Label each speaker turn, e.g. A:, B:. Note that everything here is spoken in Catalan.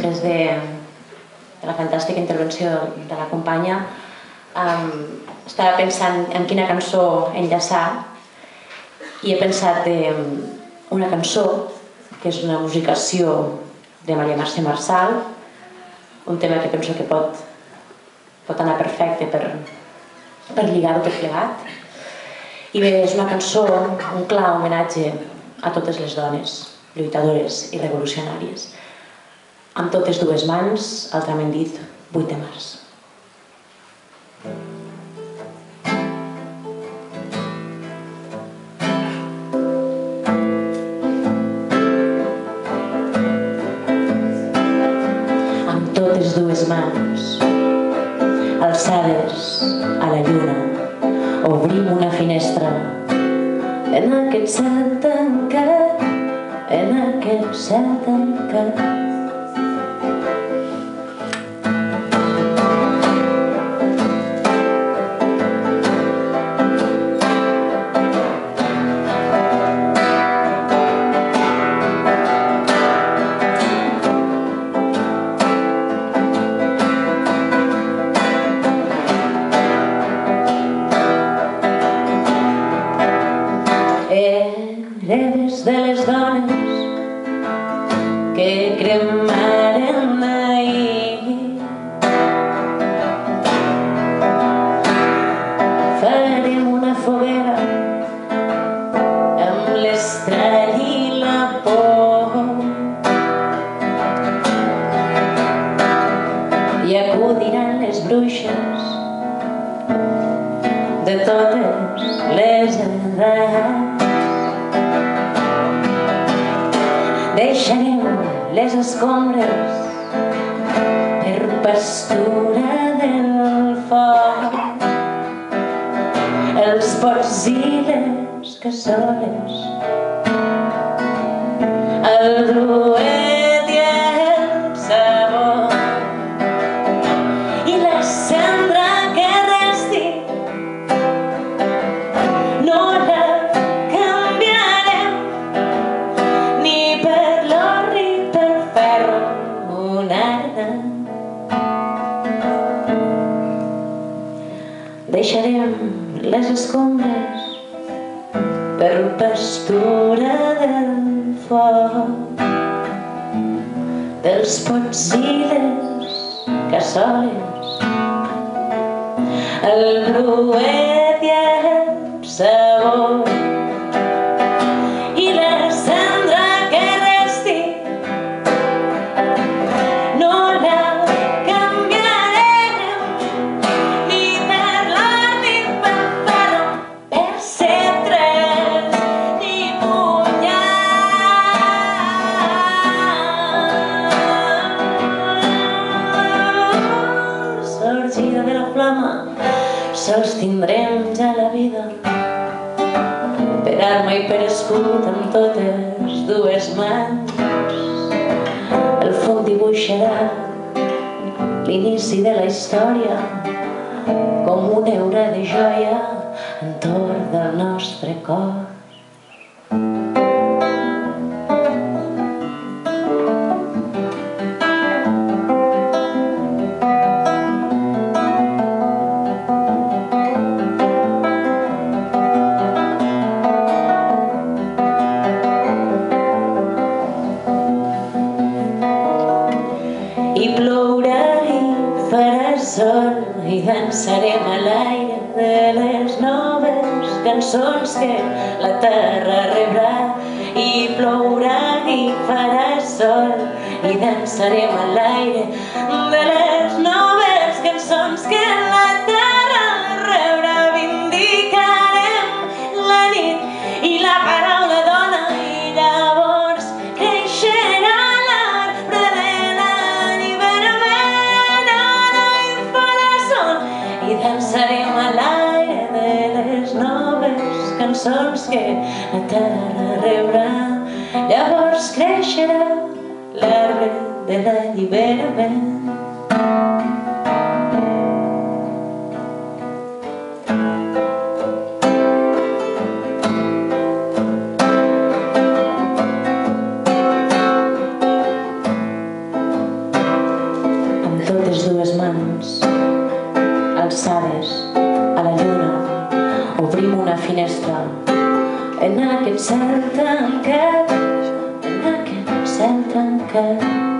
A: després de la fantàstica intervenció de la companya, estava pensant en quina cançó enllaçar i he pensat en una cançó que és una musicació de Maria Mercè Marçal, un tema que penso que pot anar perfecte per lligar-ho tot plegat. I bé, és una cançó, un clar homenatge a totes les dones lluitadores i revolucionàries. Amb totes dues mans, altrament dit, 8 de març. Amb totes dues mans, alçades a la lluna, obrim una finestra en aquest cel tancat, en aquest cel tancat. Hereves de les dones que cremaren ahir. Farem una foguera amb l'estrall i la por i acudiran les bruixes de totes les edats. Deixarem les escombres per pastura del foc, els pots i les cassoles, el bluet i el sabó i la cendra que resti no la canviarem ni per deixarem les escombres per pastura del foc, dels pots i les cassoles, el bluet i el sabó i la cendra que resti no la canviarem ni per l'or ni per ferro, per cetres ni punyals. Sorgida de la flama sols tindrem ja la vida per arma i per escut amb totes dues mans. El foc dibuixarà l'inici de la història com una heura de joia entorn del nostre cor. I plourà i farà sol i dansarem a l'aire de les noves cançons que la terra rebrà. I plourà i farà sol i dansarem a l'aire de les noves cançons que la terra rebrà. Vindicarem la nit i la paraula dona i llavors creixerà l'arbre de l'alliberament. Ara hi farà sol i dansarem a l'aire de les noves cançons que la terra rebrà. Llavors creixerà l'arbre de l'alliberament. totes dues mans alçades a la lluna obrim una finestra en aquest cel tancat, en aquest cel tancat.